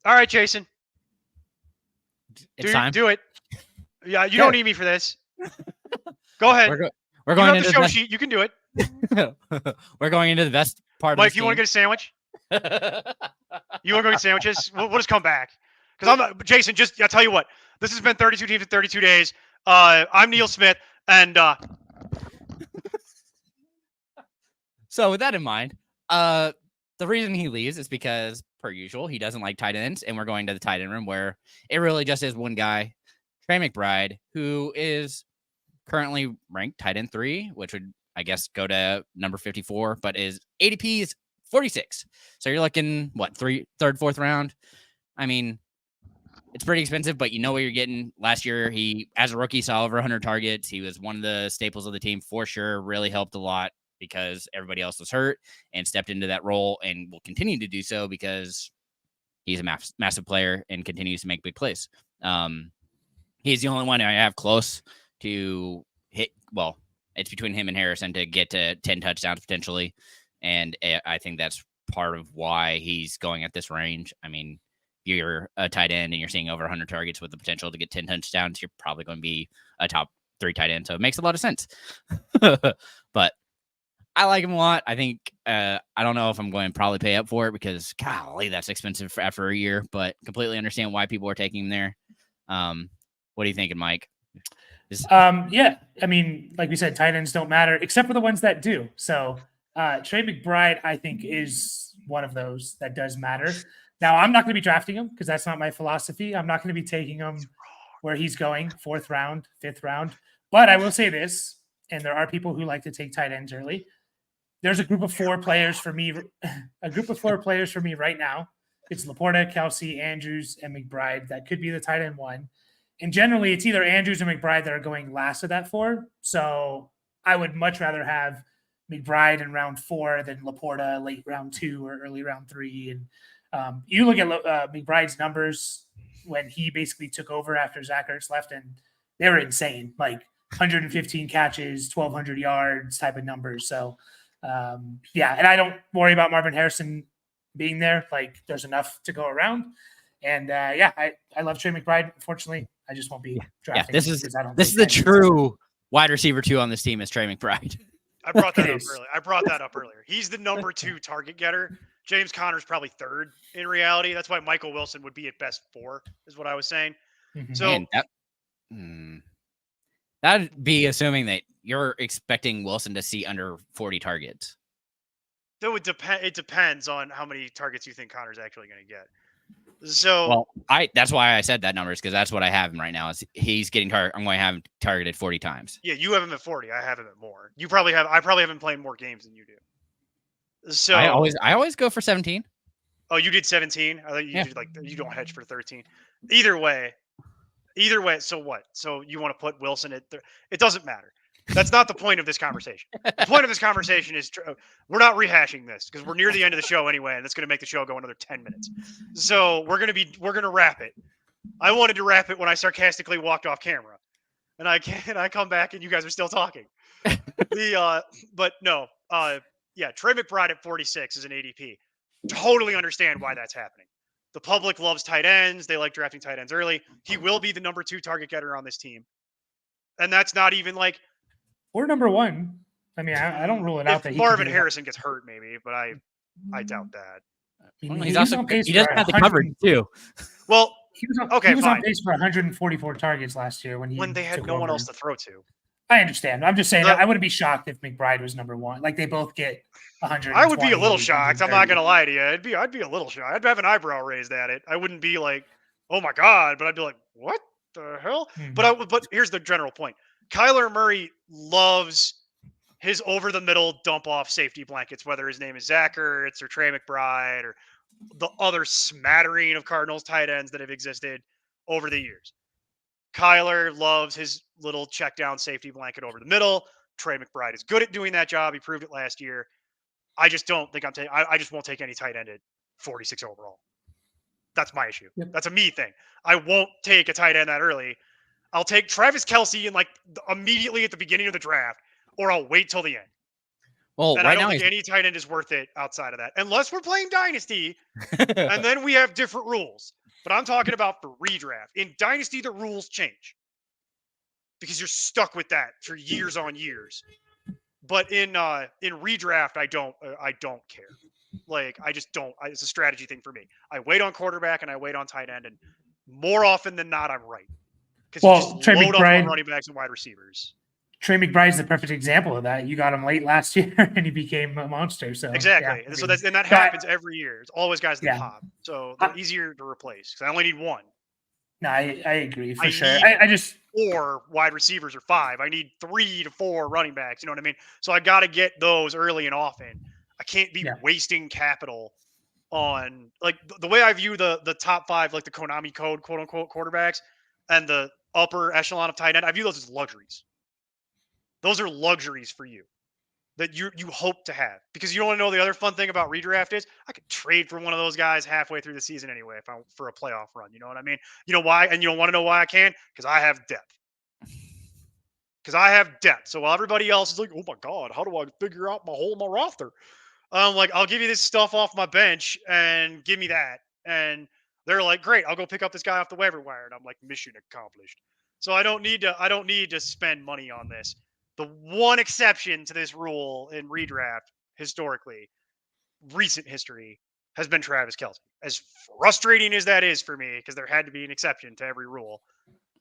All right, Jason. It's time. Do it. Yeah, you don't need me for this. Go ahead. We're You going have into the show sheet. You can do it. We're going into the best part Mike, of you this want to get a sandwich? You want to go get sandwiches? We'll just come back. Because Jason, I'll tell you what. This has been 32 teams in 32 days. I'm Neil Smith, and So with that in mind, the reason he leaves is because, per usual, he doesn't like tight ends, and we're going to the tight end room where it really just is one guy, Trey McBride, who is currently ranked tight end 3, which would, I guess, go to number 54, but his ADP is 46. So you're looking, what, third, fourth round? I mean, it's pretty expensive, but you know what you're getting. Last year, he, as a rookie, saw over 100 targets. He was one of the staples of the team for sure, really helped a lot because everybody else was hurt and stepped into that role and will continue to do so because he's a massive player and continues to make big plays. He's the only one I have close to hit. Well, it's between him and Harrison to get to 10 touchdowns potentially. And I think that's part of why he's going at this range. I mean, if you're a tight end and you're seeing over 100 targets with the potential to get 10 touchdowns, you're probably going to be a top 3 tight end. So it makes a lot of sense. But I like him a lot. I think I don't know if I'm going to probably pay up for it because, golly, that's expensive after a year, but completely understand why people are taking him there. What are you thinking, Mike? Yeah, I mean, like we said, tight ends don't matter except for the ones that do. So Trey McBride, I think, is one of those that does matter. Now, I'm not going to be drafting him because that's not my philosophy. I'm not going to be taking him where he's going, 4th round, 5th round. But I will say this, and there are people who like to take tight ends early. There's a group of 4 players for me. A group of 4 players for me right now. It's Laporta, Kelsey, Andrews, and McBride. That could be the tight end 1. And generally, it's either Andrews or McBride that are going last of that 4. So I would much rather have McBride in round 4 than Laporta late round 2 or early round 3. And you look at McBride's numbers when he basically took over after Zach Ertz left, and they were insane, like 115 catches, 1,200 yards type of numbers. So, yeah, and I don't worry about Marvin Harrison being there. Like, there's enough to go around. And, yeah, I love Trey McBride. Unfortunately, I just won't be drafting. This is the true wide receiver 2 on this team is Trey McBride. I brought that up earlier. He's the number 2 target getter. James Conner's probably 3rd in reality. That's why Michael Wilson would be at best 4, is what I was saying. Mm-hmm. So that'd be assuming that you're expecting Wilson to see under 40 targets. That would depend. It depends on how many targets you think Conner's actually going to get. So, well, that's why I said that number is because that's what I have him right now. Is he's getting I'm going to have him targeted 40 times. Yeah, you have him at 40. I have him at more. I probably have him playing more games than you do. So I always go for 17. Oh, you did 17? I thought you did you don't hedge for 13. Either way. So what? So you want to put Wilson at it doesn't matter. That's not the point of this conversation. The point of this conversation is we're not rehashing this because we're near the end of the show anyway, and that's going to make the show go another 10 minutes. So we're going to wrap it. I wanted to wrap it when I sarcastically walked off camera, and I come back and you guys are still talking. But no, yeah, Trey McBride at 46 is an ADP. Totally understand why that's happening. The public loves tight ends. They like drafting tight ends early. He will be the number 2 target getter on this team, and that's not even like. Or number 1. I mean, I don't rule it out that Marvin Harrison gets hurt, maybe, but I doubt that. He doesn't have the coverage too. Well, he was on pace for 144 targets last year when they had no one else to throw to. I understand. I'm just saying I wouldn't be shocked if McBride was number 1. Like they both get 100. I would be a little shocked. I'm not gonna lie to you. I'd be a little shocked. I'd have an eyebrow raised at it. I wouldn't be like, oh my god, but I'd be like, what the hell? Mm-hmm. But here's the general point. Kyler Murray loves his over-the-middle dump-off safety blankets, whether his name is Zach Ertz or Trey McBride or the other smattering of Cardinals tight ends that have existed over the years. Kyler loves his little check-down safety blanket over the middle. Trey McBride is good at doing that job. He proved it last year. I just don't think I just won't take any tight end at 46 overall. That's my issue. Yep. That's a me thing. I won't take a tight end that early. I'll take Travis Kelce in immediately at the beginning of the draft, or I'll wait till the end. Well, and I don't think any tight end is worth it outside of that, unless we're playing Dynasty, and then we have different rules. But I'm talking about for redraft. In Dynasty, the rules change. because you're stuck with that for years on years. But in redraft, I don't care. Like, I just don't. It's a strategy thing for me. I wait on quarterback and I wait on tight end, and more often than not, I'm right. Because you just Trey load up on McBride, running backs and wide receivers. Trey McBride's the perfect example of that. You got him late last year, and he became a monster. So Exactly. yeah, So that happens every year. It's always guys that pop. So they're easier to replace because I only need one. No, I agree for sure. Need I just 4 wide receivers or 5. I need 3 to 4 running backs. You know what I mean? So I got to get those early and often. I can't be wasting capital on, like, the way I view the top 5, like the Konami code, quote unquote, quarterbacks and the upper echelon of tight end. I view those as luxuries. Those are luxuries for you that you hope to have, because you want to know the other fun thing about redraft is I could trade for one of those guys halfway through the season anyway if I'm for a playoff run. You know what I mean? You know why? And you don't want to know why I can? Because I have depth. So while everybody else is like, oh my God, how do I figure out my whole my roster? Like, I'll give you this stuff off my bench and give me that. And they're like, great, I'll go pick up this guy off the waiver wire. And I'm like, mission accomplished. So I don't need to spend money on this. The one exception to this rule in redraft, historically, recent history, has been Travis Kelce. As frustrating as that is for me, because there had to be an exception to every rule,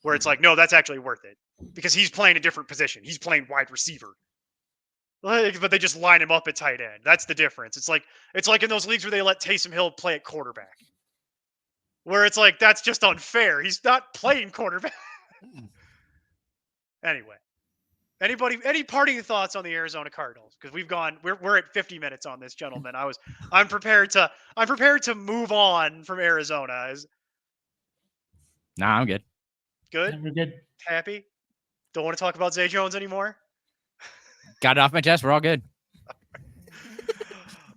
where it's like, no, that's actually worth it, because he's playing a different position. He's playing wide receiver. But they just line him up at tight end. That's the difference. It's like in those leagues where they let Taysom Hill play at quarterback, where it's like, that's just unfair. He's not playing quarterback. Anyway. Any parting thoughts on the Arizona Cardinals? Because we're at 50 minutes on this, gentlemen. I'm prepared to move on from Arizona. Nah, I'm good. Good? we're good. Happy? Don't want to talk about Zay Jones anymore? Got it off my chest. We're all good.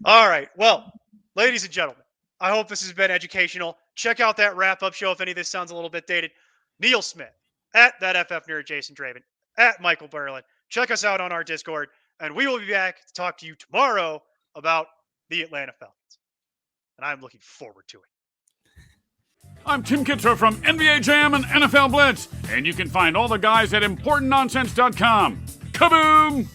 All right. Well, ladies and gentlemen, I hope this has been educational. Check out that wrap-up show if any of this sounds a little bit dated. Neil Smith, at that FF nerd, Jason Draven, at Michael Burland. Check us out on our Discord, and we will be back to talk to you tomorrow about the Atlanta Falcons. And I'm looking forward to it. I'm Tim Kitzer from NBA Jam and NFL Blitz, and you can find all the guys at ImportantNonsense.com. Kaboom!